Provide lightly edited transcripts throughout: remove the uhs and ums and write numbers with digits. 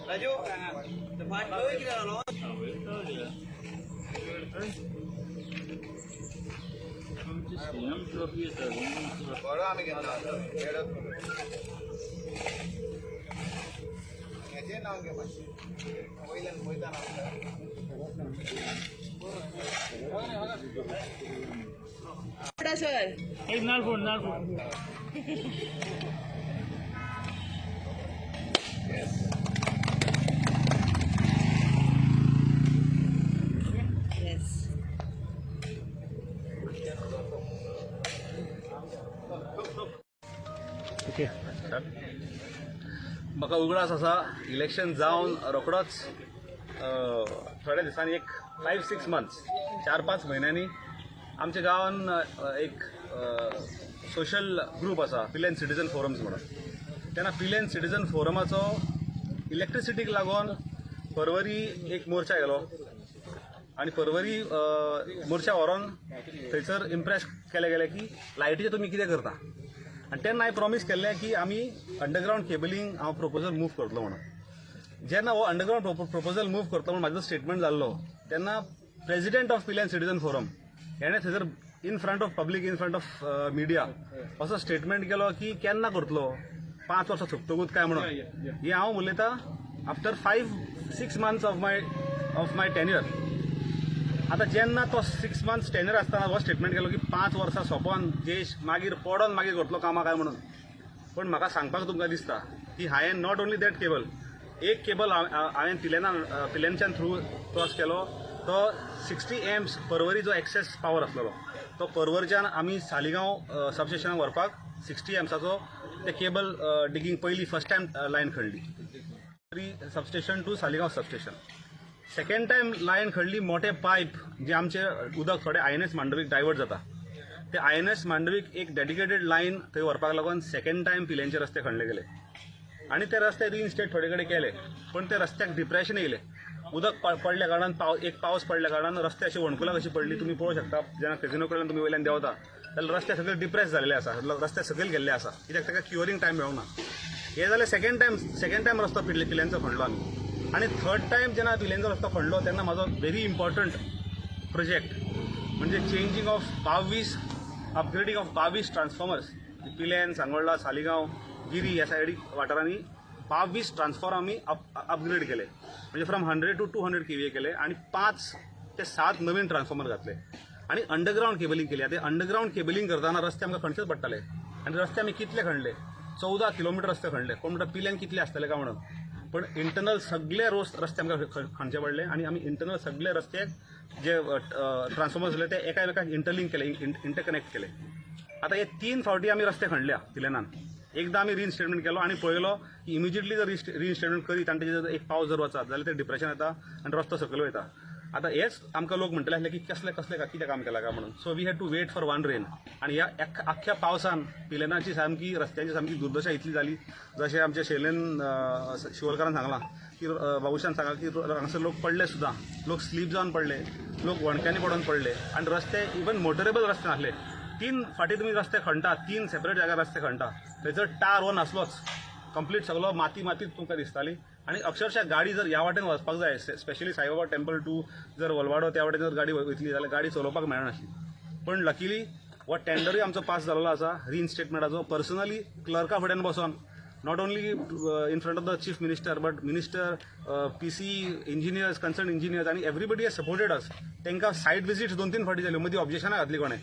राजू फाट आम्ही घेतला नाव घे म्हाका उगडास आसा इलेक्शन जावन रोखडोच थोड्या दिसांनी एक 5-6 मंथ्स 4-5 म्हयन्यांनी आमच्या गांवान एक सोशल ग्रूप आसा पिलेन सिटीजन फोरम्स म्हणून. तेन्ना पिलेन सिटीजन फोरमाचो इलेक्ट्रिसिटीक लागून परवरी एक मोर्चा गेलो आनी परवरी मोर्चा व्हरोन थंयसर इम्प्रेस केले गेले की लायटीचें तुमी कितें करता. आनी तेन्ना हांवें प्रॉमीस केल्लें की आमी अंडरग्रावंड केबलिंग हांव प्रपोजल मूव करतलो म्हणून. जेन्ना हो अंडरग्रावंड प्रपोजल मूव करतलो म्हणून म्हाजो स्टेटमेंट जाल्लो तेन्ना president of Pilerne citizen forum हेणें थंयसर in front of public in front of media असो स्टेटमेंट केलो की केन्ना करतलो 5 वर्सां सोंपतकूच काय म्हणून. ही हांव उलयतां after 5-6 months of my tenure. आतां जेन्ना तो 6 मंथ्स टेन्युअर आसतना हो स्टेटमेंट केलो की 5 वर्सां सोंपोन देश मागीर पडोन मागीर करतलो कामां काय म्हणून. पण म्हाका सांगपाक तुमकां दिसता की हांवें नॉट ओन्ली दॅट केबल एक केबल हांवें पिलेनच्यान थ्रू क्रॉस केलो. तो 60 एम्स परवरी जो एक्सेस पावर आसलेलो तो परवरच्यान आमी सालिगांव सबस्टेशनाक व्हरपाक 60 एम्साचो ते केबल डिगींग पयली फर्स्ट टायम लायन खणली substation to Saligao substation. Second time line खणली मोठे पायप जे आमचे उदक थोडे INS मांडवीक डायवर्ट जाता ते INS मांडवीक एक डेडिकेटेड लायन थंय व्हरपाक लागून सेकंड टायम पिलेंचे रस्ते खणले गेले आनी ते रस्ते रिइन्स्टेट थोडे कडेन केले. पण ते रस्त्याक डिप्रेशन येयले. उदक पडल्या कारणान एक पावस पडल्या कारणान रस्ते अशे वणकुलाक अशी पडली. तुमी पळोवंक शकता जेन्ना कॅजिनो कडल्यान तुमी वयल्यान देंवता जाल्यार रस्ते सगळे डिप्रेस जाल्ले आसा. रस्ते सकयल गेल्ले आसा कित्याक ताका क्युअरिंग टायम मेळूंक ना. हे जालें सेकंड टायम रस्तो पिलेंचो खणलो आमी. आनी थर्ड टायम जेन्ना पिलेंचो रस्तो खणलो तेन्ना म्हाजो व्हेरी इम्पॉर्टंट प्रोजेक्ट म्हणजे changing of 22 upgrading of 22 transformers. Pilerne Sangolda Saligao Guirim ह्या सायडीक वाठारांनी 22 ट्रान्सफॉर्मर आमी अपग्रेड केले म्हणजे फ्रॉम 100 to 200 kVA केले आनी 5 ते 7 नवीन ट्रान्सफॉर्मर घातले आनी अंडरग्रावंड केबलिंग केली. ते अंडरग्रावंड केबलिंग करताना रस्ते आमकां खणचेच पडटाले आनी रस्ते आमी कितले खणले 14 किलोमीटर रस्ते खणले. कोण म्हणटा पिलेन कितले आसतले काय म्हणून. पण इंटरनल सगळे रस्ते आमकां खणचे पडले आनी आमी इंटरनल सगळे रस्ते जे ट्रान्सफॉर्मर्स आसले ते एकामेकाक इंटरलिंक केले इंटरकनेक्ट केले. आता हे 3 फावटी आमी रस्ते खणल्या पिलेनान. एकदां आमी रिइन्स्टेटमेंट केलो आनी पळयलो की इमिजिएटली जर रिइन्स्टेटमेंट करीत आनी तेजे जर एक पावस जर वचत जाल्यार ते डिप्रेशन येता आनी रस्तो सकयल वयता. आता हेच आमकां लोक म्हणटले आसले की कसले कितें काम केलां काय म्हणून. So we had to wait for 1 rain. आनी ह्या आख्ख्या पावसान पिलेनाची सामकी रस्त्याची सामकी दुर्दशा इतली जाली जशें आमच्या शैलेन शिवोलकारान सांगलां की बाबुशान सांगलां की हांगासर लोक पडले सुद्दां. लोक स्लीप जावन पडले, लोक वणक्यांनी पडून पडले आनी रस्ते इवन मोटरेबल रस्ते नासले. 3 फाटी तुमी रस्ते खणटा 3 सेपरेट जाग्यार रस्ते खणटा थंयसर टार हो नासलोच. कंप्लीट सगळो मातीच तुमकां दिसताली आनी अक्षरशः गाडी जर ह्या वाटेन वचपाक जाय स्पेशली साईबाबा टेम्पल टू जर वलवाडो त्या वाटेन जर गाडी वयतली जाल्यार गाडी चलोवपाक मेळनासली. पण लकीली हो टेंडरूय आमचो पास जाल्लो आसा रिइन्स्टेटमेंटाचो. पर्सनली क्लर्का फुड्यान बसोन not only in front of the chief minister but minister PC engineers concern engineers आनी एवरीबडी हॅज सपोर्टेड अस. तांकां सायट विजीट्स 2-3 फावटी जाल्यो. मदीं ऑब्जेक्शनां घातली कोणें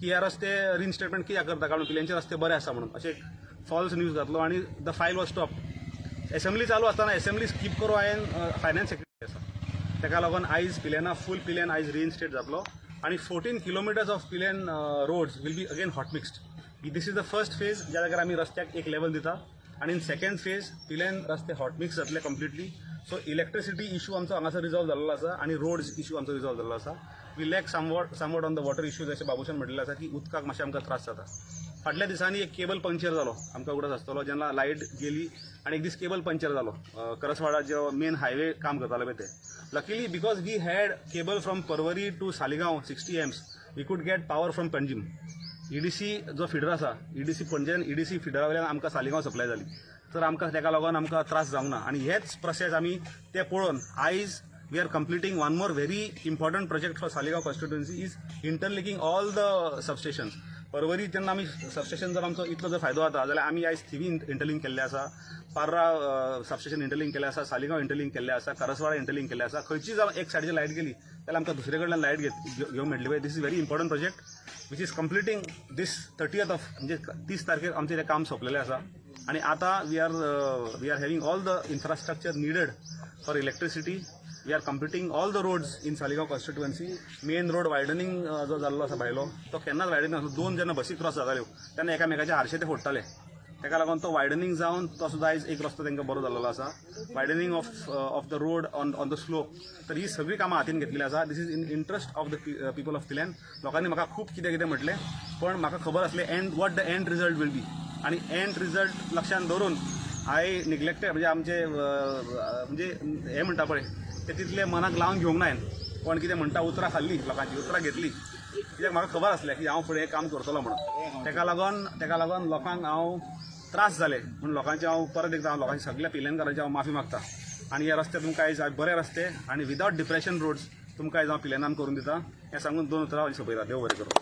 की ह्या रस्ते रिइन्स्टेटमेंट कित्याक करता कारण पिलेंचे रस्ते बरे आसा म्हणून. अशें फॉल्स न्यूज घातलो आनी the file was stop. Assembly चालू आसतना एसेंब्ली स्कीप करून हांवें फायनान्स सेक्रेटरी आसा ताका लागून आयज पिलेना फूल पिलेन आयज रिइन्स्टेट जातलो आनी 14 kilometres of Pilerne roads will be again hot mixed. This is the first phase ज्या जाग्यार आमी रस्त्याक एक लेवल दिता आनी इन सेकंड फेज पिलेन रस्ते हॉट मिक्स जातले कंप्लिटली. सो इलेक्ट्रिसिटी इशू आमचो हांगासर रिजॉल्व जाल्लो आसा आनी रोड्स इशू आमचो रिजॉल्व जाल्लो आसा. We lack somewhat on the water issue जशें बाबुशान म्हटलेलें आसा की उदकाक मातशें आमकां त्रास जाता. फाटल्या दिसांनी एक केबल पंक्चर जालो आमकां उगडास आसतलो जेन्ना लायट गेली आनी एक दीस केबल पंक्चर जालो करसवाडा जो मेन हायवे काम करताले पळय ते. Luckily, because we had cable from Parwari to Saligaon 60 amps, we could get power from Panjim. EDC जो फिडर आसा, EDC पणजेन EDC फिडरा वयल्यान आमकां सालिगांव सप्लाय जाली. तर आमकां तेका लागून आमकां त्रास जावंक ना. आनी हेच प्रोसेस आमी ते पळोवन आयज we are completing one more very important project for Saligaon constituency is interlinking all the substations. Porvorim तेन्ना आमी सबस्टेशन जर आमचो इतलो जर फायदो जाता जाल्यार आमी आयज थिवी इंटरलिंक केल्ले आसा, पार्रा सबस्टेशन इंटरलिंक केल्ले आसा, सालिगांव इंटरलिंक केल्ले आसा, करसवाडा इंटरलिंक केल्ले आसा. खंयची जर एक सायडीची लायट गेली जाल्यार आमकां दुसरे कडल्यान लायट घेवंक मेळटली पळय. This is very important project which is completing this 30th of म्हणजे 30 तारखेर आमचें तें काम सोंपलेलें आसा. आनी आतां we are having all the infrastructure needed for electricity. We are completing all the roads in Saligaon constituency. Main road widening जो जाल्लो आसा भायलो तो केन्नाच वायडनींग आसा. दोन जेन्ना बसी क्रॉस जाताल्यो तेन्ना एकामेकाचे हारशे ते फोडटाले. तेका लागून तो वायडनींग जावन तो सुद्दां आयज एक रस्तो तांकां बरो जाल्लो आसा. Widening of the road on the slope. तर ही सगळी कामां हातीन घेतलेली आसा. This is in interest of the people of Pilerne. लोकांनी म्हाका खूब कितें कितें म्हटलें पण म्हाका खबर आसलें what the end result will be. आनी एंड रिजल्ट लक्षांत दवरून आय निग्लेक्टेड म्हणजे आमचे म्हणजे हे म्हणटा पळय ते तितले मनाक लावन घेवंक ना. कोण कितें म्हणटा उतरां खाल्ली, लोकांची उतरां घेतली. कित्याक म्हाका खबर आसलें की हांव फुडें काम करतलो म्हणून. तेका लागून लोकांक हांव त्रास जाले म्हणून लोकांचे हांव परत एकदां लोकांची सगळ्या पिलेनकारांची हांव माफी मागता. आनी हे रस्ते तुमकां आयज बरे रस्ते आनी विदावट डिप्रेशन रोड्स तुमकां आयज हांव पिलेनान करून दिता. हें सांगून 2 उतरां हांव सोंपयता. देव बरें करूं.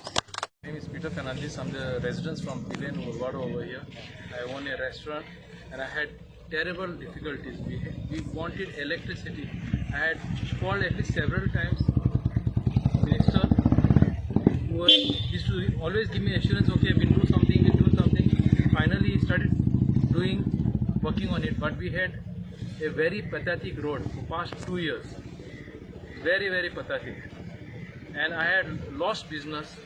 My name is Peter Fernandez. I'm the resident from Pilen, Urvado over here. I own a restaurant and I had terrible difficulties. We wanted electricity. I had called at least several times. Minister who used to always give me assurance, okay, we'll do something. Finally started working on it, but we had a very pathetic road for past 2 years. Very, very pathetic. And I had lost business.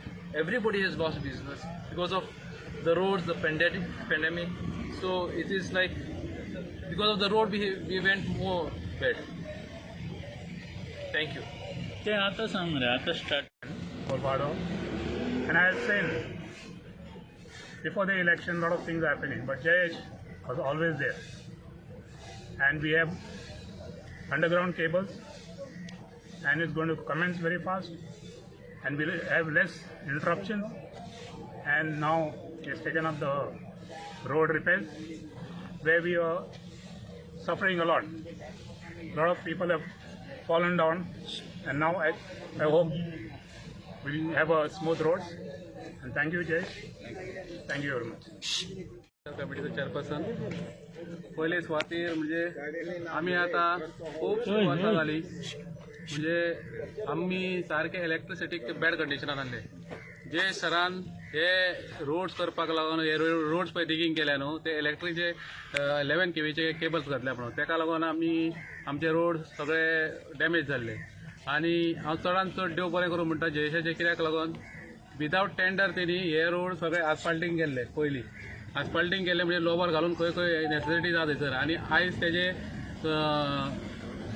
Everybody has lost business because of the roads, the pandemic. So it is like because of the road we went more bad. Thank you. ते आता सांग रे आता start Urvado. And I had seen before the election a lot of things happening, but Jayesh was always there. And we have underground cables and it's going to commence very fast and we'll have less interruptions. And now it's taken up the road repairs where we are suffering a lot. A lot of people have fallen down and now I hope we'll have a smooth roads. And thank you, Jay. Thank you very much. कमिटीचं chairperson पहिले सुवातेर म्हणजे आमी आता खूब वर्सां जाली म्हणजे आमी सारखे इलेक्ट्रिसिटीक बॅड कंडिशनान आहले. जे सरान हे रोड्स करपाक लागून हे रोड्स पळय डिगींग केल्या न्हू ते इलेक्ट्रीकचे 11 kVचे केबल्स घातल्या म्हणून तेका लागून आमचे रोड सगळे डॅमेज जाल्ले. आनी हांव चडांत चड देव बरें करूं म्हणटा जयेशाचे कित्याक लागून विदावट टेंडर तेणी हे रोड सगळे आसफाल्टींग केल्ले. पयलीं आसफाल्टींग केल्ले म्हणजे लोबर घालून खंय खंय नेसेसिटी जाता थंयसर. आनी आयज तेजे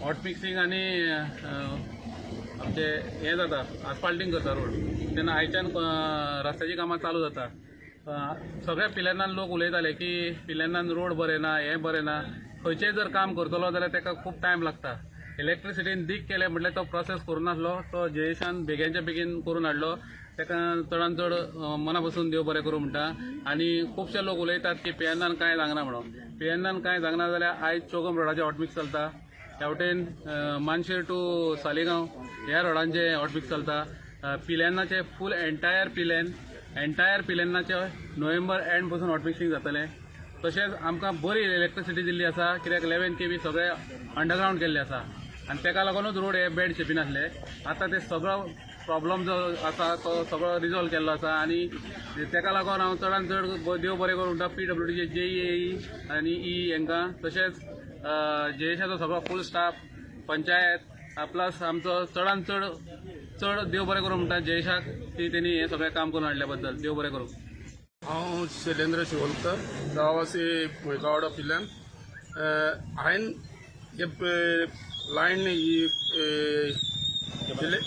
हॉट मिक्सिंग आनी आमचे हें जाता आसफाल्टींग करता रोड तेन्ना आयच्यान रस्त्याची कामां चालू जाता. सगळ्या पिलेनान लोक उलयताले की पिलेनान रोड बरे ना हें बरें ना. खंयचेंय जर काम करतलो जाल्यार ताका खूब टायम लागता. इलेक्ट्रिसिटीन दीक केलें म्हटल्यार तो प्रोसेस करून नासलो. तो जयेशान बेगीनच्या बेगीन करून हाडलो. ताका चडांत चड मना बसून देव बरें करूं म्हणटा. आनी खुबशे लोक उलयतात की पीएनान कांय सांगना म्हणून. पीएनान कांय सांगना जाल्यार आयज चौगम रोडाचें हॉटमिक्स चलता. ह्या वटेन मानशेर टू सालिगांव ह्या रोडांचें हॉटमिक्स चलता. पिलेनाचे फूल एंटायर पिलेनाचे नोव्हेंबर एंड पासून हॉटमिक्सिंग जातलें. तशेंच आमकां बरी इलेक्ट्रिसिटी दिल्ली आसा कित्याक 11 kV सगळे अंडरग्रावंड केल्ले आसा आनी ताका लागूनच रोड हे बॅड शेपीन आसले. आतां ते सगळो प्रॉब्लम जो आसा तो सगळो रिजॉल्व केल्लो आसा आनी ताका लागून हांव चडांत चड देव बरें करूं म्हणटा PWDचे JEE आनी ई हांकां तशेंच जयेशाचो सगळो फूल स्टाफ पंचायत प्लस आमचो चडांत चड देव बरें करूं म्हणटा जयेशाक की तेणी हें सगळें काम करून हाडल्या बद्दल देव बरें करूं. हांव शैलेंद्र शिवोलकर गांवासी मुळगावडा पिल्यान हांवें लायन ही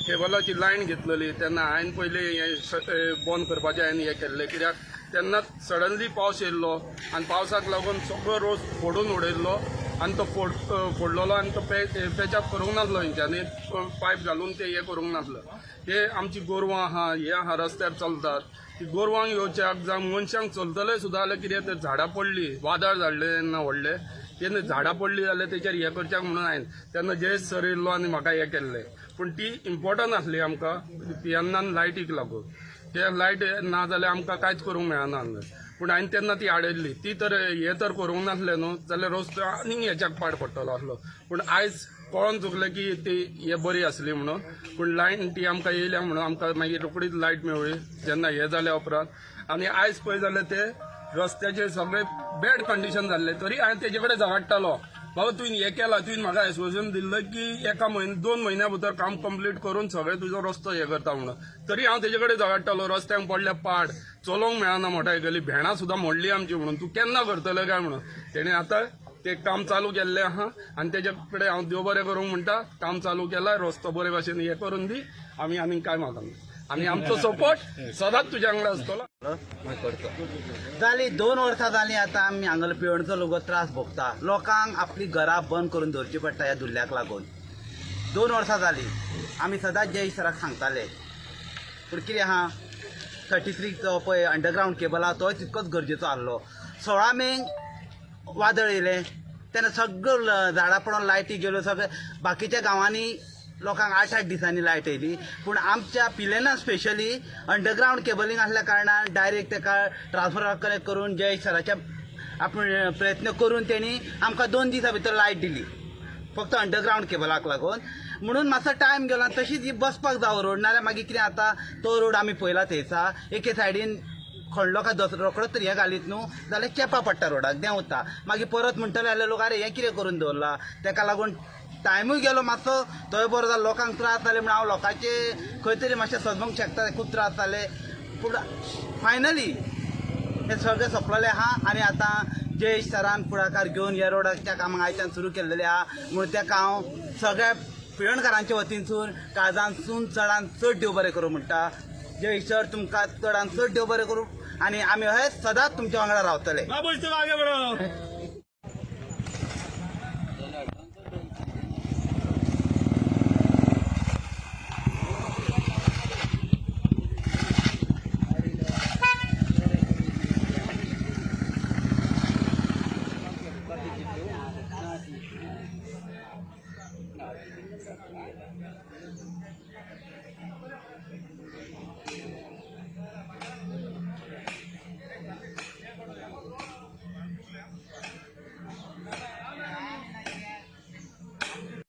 केबलाची लायन घेतलेली तेन्ना हांवें पयलीं बंद करपाचें हांवें हें केल्लें कित्याक तेन्ना सडनली पावस येयल्लो आनी पावसाक लागून सगळो रोड फोडून उडयल्लो आनी तो फोडलेलो आनी तो पॅचअप करूंक नासलो हेंच्यांनी पायप घालून ते हे करूंक नासलो. हे आमची गोरवां आहा हे आहा रस्त्यार चलतात. ती गोरवांक येवच्याक जावं मनशांक चलतले सुद्दां जाल्यार कितें ते झाडां पडली वादळ जाल्ले तेन्ना व्हडले तेन्ना झाडां पडली जाल्यार तेचेर हे करच्याक म्हणून हांवें तेन्ना जयेश सर येयल्लो आनी म्हाका हे केल्लें. पूण ती इम्पॉर्टंट आसली आमकां तेन्ना लायटीक लागून. ते लायट ना जाल्यार आमकां कांयच करूंक मेळना. पूण हांवें तेन्ना ती हाडयल्ली. ती तर हे तर करूंक नासलें न्हू जाल्यार रस्तो आनीक हेच्याक पाड पडटलो आसलो. पूण आयज कळोन चुकलें की ती हे बरी आसली म्हणून. पूण लायट ती आमकां येयल्या म्हणून आमकां मागीर रोखडीच लायट मेळ्ळी जेन्ना हे जाल्या उपरांत. आनी आयज पळय जाल्यार ते रस्त्याचे सगळे बॅड कंडिशन जाल्ले. तरी हांवें तेजे कडेन झगडटालो बाबा तुवें हें केलां तुवें म्हाका एसोसिएशन दिल्लें की 2 म्हयन्या भितर काम कंप्लीट करून सगळे तुजो रस्तो हे करता म्हणून. तरी हांव तेजे कडेन झगडटालो रस्त्यांक पडल्या पाड चलोवंक मेळना मोठा गेली भेणां सुद्दां मोडली आमची म्हणून. तूं केन्ना करतलें काय म्हणून. तेणें आतां ते काम चालू केल्लें आहा आनी तेजे कडेन हांव देव बरें करूंक म्हणटा. काम चालू केलां रस्तो बरे भाशेन हे करून दी आमी आनीक काय मागना. आनी आमचो सपोर्ट सदांच तुज्या वांगडा आसतलो. जाली 2 वर्सां जालीं आतां आमी हांगलो पिवणचो लोक त्रास भोगता. लोकांक आपली घरां बंद करून दवरची पडटा ह्या दुल्ल्याक लागून. 2 वर्सां जालीं आमी सदांच जयेश सराक सांगताले. पूण कितें आहा 33 जो पळय अंडरग्रावंड केबल आहा तो तितकोच गरजेचो आसलो. 16 मेक वादळ येयलें तेन्ना सगळ्यो झाडां पडून लायटी गेल्यो. सगळे बाकीच्या गांवांनी लोकांक 8-8 दिसांनी लायट येयली. पूण आमच्या पिलेना स्पेशली अंडरग्रावंड केबलींग आसल्या कारणान डायरेक्ट ताका ट्रान्सफॉर्मर कनेक्ट करून जयेश सराच्या आपण प्रयत्न करून तेणी आमकां 2 दिसां भितर लायट दिली फक्त अंडरग्रावंड केबलाक लागून. म्हणून मातसो टायम गेलो आनी तशीच ही बसपाक जावं रोड. नाल्यार मागीर कितें आतां तो रोड आमी पयला थंयचा एके सायडीन खणलो काय रोकडोच तर हें घालीत न्हू जाल्यार चेपा पडटा रोडाक देंवता. मागीर परत म्हणटले जाल्यार लोक आरे हें कितें करून दवरला. ताका लागून टायमूय गेलो मातसो थंय बरो जालो. लोकांक त्रास जाले म्हणून हांव लोकांचे खंय तरी मातशें सजमूंक शकता. खूब त्रास जाले पूण फायनली हें सगळें सोंपलेलें आहा. आनी आतां जयेश सरान फुडाकार घेवन ह्या रोडाच्या कामाक आयच्यान सुरू केल्लेलें आहा. म्हणून ताका हांव सगळ्या पिळणकारांच्या वतीनसून काळजांतसून चडान चड देव बरें करूं म्हणटा. जयेश सर तुमकां चडान चड देव बरें करूं आनी आमी अशेंच सदांच तुमच्या वांगडा रावतले.